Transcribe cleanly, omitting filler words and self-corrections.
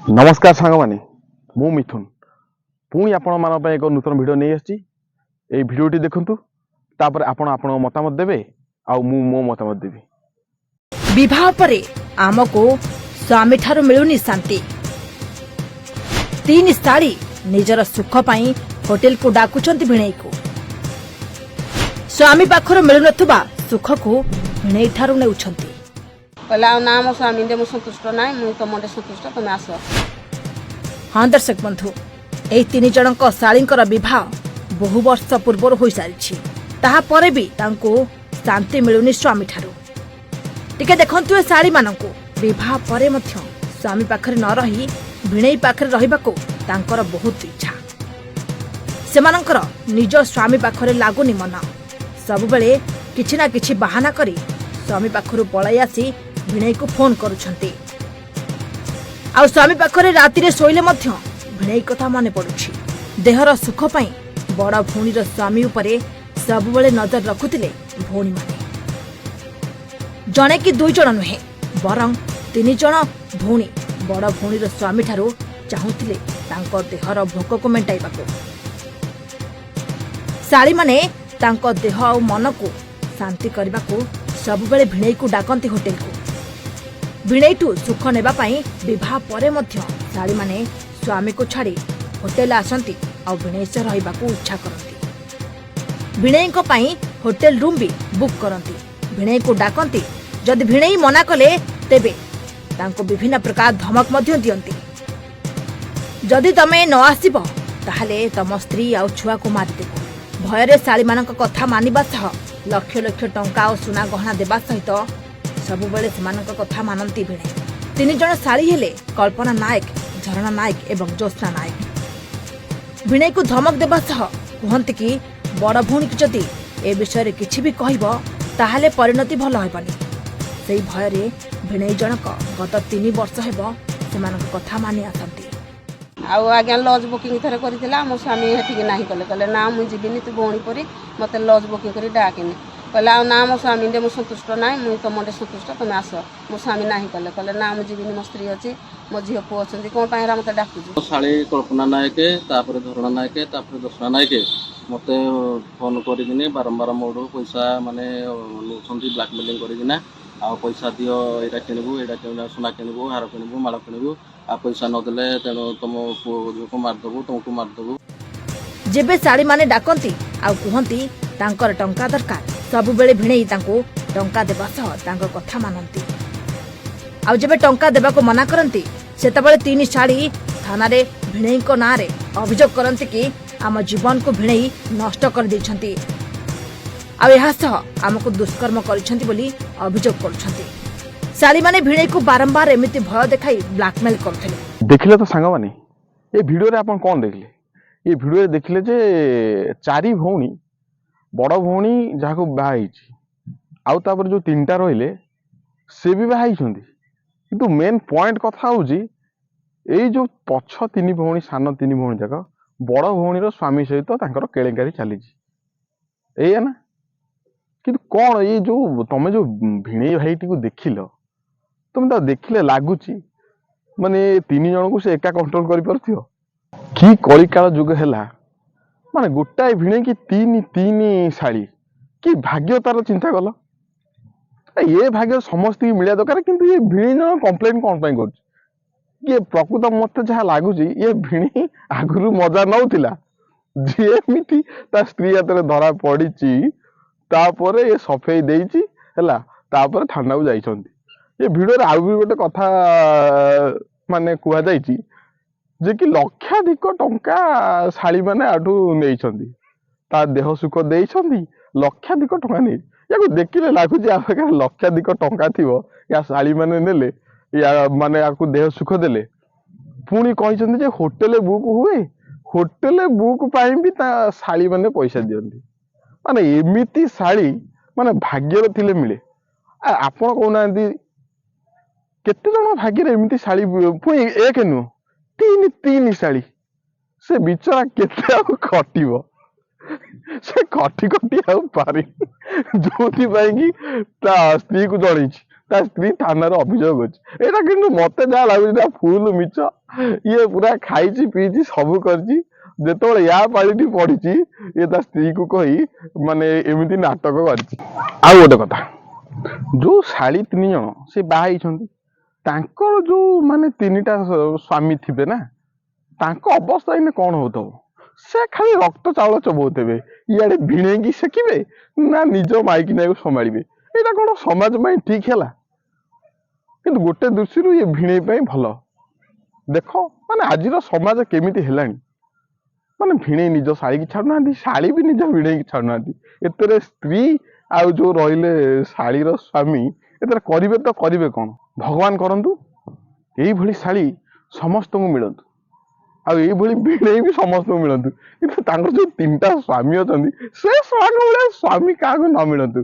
नमस्कार सांग माने मु मिथुन पुणी आपण मान एक नूतन वीडियो नहीं आसी ए वीडियोटी देखंतु तापर आपण आपण मतामत देबे आ मु मो मतामत देबी। विवाह परे आमको स्वामी ठारू मिलुनी शांति। तीन स्त्री निजर सुख पाई होटेल को डाकुचंती भिणई को। स्वामी पाखर मिलु नथुबा सुख को भिणई ठारू नेउछंती। कहला ना मो स्वामी दे मु संतुष्ट नाय मु तमडे संतुष्ट तुम आस। हाँ दर्शक बंधु एही तीन जनक शालींकर विवाह बहु वर्ष पूर्व होई सारिछि। ताहा परे भी तांको शांति मिलुनी स्वामी ठारू। टिके देखंतु ए शाली मानंको विवाह परे मध्य स्वामी पाखरे न रही भिणई पाखरे रहिबाको तांकर बहुत इच्छा। सेमानंकर निज स्वामी पाखरे लागुनी मन। सब बेले किछि ना किछि बहाना करी स्वामी पाखरु पळाई आसी भिणई को फोन करुछंती। आ स्वामी पाखरे राति रे सोइले मध्य भिणई कथा मने पडुछि। देहर सुख पई बड़ भौणीर स्वामी उपरे सब बेले नजर रखुतिले भौणी माने। जणे कि दुई जण नुहे बरं तीन जण भौणी बड़ भौणीर स्वामी ठारू चाहुतिले तांको देहर भोक को मेंटाइबाको। शाली माने तांको देह आ मन को शांति करबाको सब बेले भिणई को डाकंती होटेल को। भिणईठू सुख नेबा पाई विवाह परे मध्य शाली माने स्वामी को छाड़ी होटेल आसंती आ भिणई से रहिबाको इच्छा करंती। भिणई को पाई होटेल रूम भी बुक करंती। भिणई को डाकंती। जदि भिणई मना कले तेबे तांको विभिन्न प्रकार धमक मध्य दियंती। जदि तमे न आसीबो ताहाले तम स्त्री आ छुआ को मारि देबो। भयरे शाली मानक कथा मानिबा सह लक्ष लक्ष टंका और सुना गहना देबा सहित सब बेले सेमानक कथा मानंती भिणई। तीन जण शाली हेले कल्पना नायक, झरणा नायक एवं ज्योत्स्ना नायक। भिणई को धमक देबा सह कहंती कि बड़ भौणी की जदि ए विषय किछि भी कहबो ताहाले परिणति भल हेबनी। सेही भयरे भिणई जनक गत 3 वर्ष हेबो सेमानक कथा मानि आसंती। आउ आज्ञा लज बुकिंग थरे करथिला मो स्वामी हेठिक नाही कले कहले ना मु जीविनी तू भौणी परी मते लज बुकिंग करी डाकिनी। कहला ना मो स्वामी दे मु संतुष्ट नाय मु तमडे संतुष्ट तुम आस। मो स्वामी नाही कले कहले ना मु जीविनी मो स्त्री अछि मो झियो पु अछंती कोन पायरा मते डाकुछु। शाली कल्पना नायक तापर धरणा नायक तापर ज्योत्स्ना नायक मते फोन करिकिनी बारंबार मोडो पैसा माने नोछंती ब्लैकमेलिंग करिकिना आ पैसा दियो एटा किनबु एटा किनबु सोना किनबु हार किनबु माला किनबु आ पैसा न देले तेनो तुम पुओ को मार दबु तुमको मार दबु। जेबे शाली माने डाकंती आ कहंती तांकर टंका दरकार सब बेले भिणई तांको टंका देबा सह तांको कथा मानंती। आ जेबे टंका देबा को मना करंती सेतबेले तीन शाली थाना रे भिणई को ना रे अभियोग करंती कि आम जीवन को भिणई नष्ट कर दैछंती आ एहा सह हमको दुष्कर्म करिसंती बोली अभियोग करछंती। शाली माने भिणई को बारंबार एमिति भय देखाई ब्लैकमेल करथले। देखिले तो सांग माने ए वीडियो रे आपण कोन देखले ए वीडियो रे देखिले जे चारि भौणी बड़ भौणी जाको बाहाई आउ तापर जो तीनटा रहिले से भी बाहाई छंती। किंतु मेन पॉइंट कथा होउची एई जो पछ तीन भौणी सान तीन भौणी जाक बड़ भौणीर स्वामी सहित तांकर केलेंकारी चलीची एया ना। किंतु कोन ये जो तमे जो भिणई भाईटी को देखिलो तुम ता देखिले लागुची माने तीन जन को से एका कंट्रोल करि परथियो की कलिकाल जुग हैला माने गोटाए भिणे की तीन तीन शाली कि भाग्य तार चिंता कल ये भाग्य समस्त की मिलिया दरकार। किंतु ये भिणी जन कंप्लेन कौन पाई कर ये प्रकृत मत जहाँ लगुच ये भिणी आगुरी मजा नौला जीमिति ता स्त्री हाथ में धरा पड़ी तापर ये सफेई देइछि हैला तापर थाना को जाइछंती। ये भिडियो आउ भी गोटे कथा माने कुआ जाइछि जे कि लक्षाधिक टंका शाली माने आठू नेइछंती ता देह सुख देइछंती लक्षाधिक टंका नै याको देखिले लागुछि आ पाखे लक्षाधिक टंका थिवो या शाली माने नेले या माने आकु देह सुख देले पुणी कहिसंती जे होटेल बुक हुए होटेल बुक पाई भी ता शाली माने पैसा दियंती माने एमिति शाली माने भाग्यर थिले मिले। आपण कहउनांती केते जण भाग्यर एमिति शाली पुणी एक नु तीन तीन शाली से बिचरा केते आ खटिबो से खटी खटी आ पारि जोथि पाई कि ता स्त्री को जणीछि ता स्त्री थाना रे अभियोग अछि एटा किंतु मते जा लागुछि फुल मिछ ଇଏ ପୁରା ଖାଇଛି ପିଇଛି ସବୁ କରିଛି। ଯେତେବେଳେ ୟା ପାଳିଟି ପଡିଛି ଇଏ ତା ସ୍ତ୍ରୀକୁ କହି ମାନେ ଏମିତି ନାଟକ କରିଛି। ଆଉ ଗୋଟେ କଥା, ଯୋଉ ଶାଳୀ 3 ଜଣ ସେ ବାହା ହେଇଛନ୍ତି, ତାଙ୍କର ଯୋଉ ମାନେ 3ଟା ସ୍ୱାମୀ ଥିବେ ନା, ତାଙ୍କ ଅବସ୍ଥା ଏଇନେ କଣ ହଉଥିବ? ସେ ଖାଲି ରକ୍ତ ଚାଉଳ ଚବଉଥିବେ, ଇଆଡେ ଭିଣେଇକି ସେକିବେ ନା ନିଜ ମାଇକିନାକୁ ସମ୍ଭାଳିବେ। ଏଇଟା କଣ ସମାଜ ପାଇଁ ଠିକ ହେଲା? କିନ୍ତୁ ଗୋଟେ ଦୃଷ୍ଟିରୁ ଇଏ ଭିଣେଇ ପାଇଁ ଭଲ। ଦେଖ ମାନେ ଆଜିର ସମାଜ କେମିତି ହେଲାଣି, ମାନେ ଭିଣେଇ ନିଜ ଶାଳୀକି ଛାଡୁନାହାନ୍ତି, ଶାଳୀ ବି ନିଜ ଭିଣେଇକି ଛାଡୁନାହାନ୍ତି। ଏଥିରେ ସ୍ତ୍ରୀ ଆଉ ଯୋଉ ରହିଲେ ଶାଳୀର ସ୍ୱାମୀ ଏଥିରେ କରିବେ ତ କରିବେ କଣ? ଭଗବାନ କରନ୍ତୁ ଏଇଭଳି ଶାଳୀ ସମସ୍ତଙ୍କୁ ମିଳନ୍ତୁ, ଆଉ ଏଇଭଳି ଭିଣେଇ ବି ସମସ୍ତଙ୍କୁ ମିଳନ୍ତୁ। କିନ୍ତୁ ତାଙ୍କର ଯୋଉ 3ଟା ସ୍ୱାମୀ ଅଛନ୍ତି ସେ ସ୍ୱାମୀ ଭଳିଆ ସ୍ୱାମୀ କାହାକୁ ନ ମିଳନ୍ତୁ।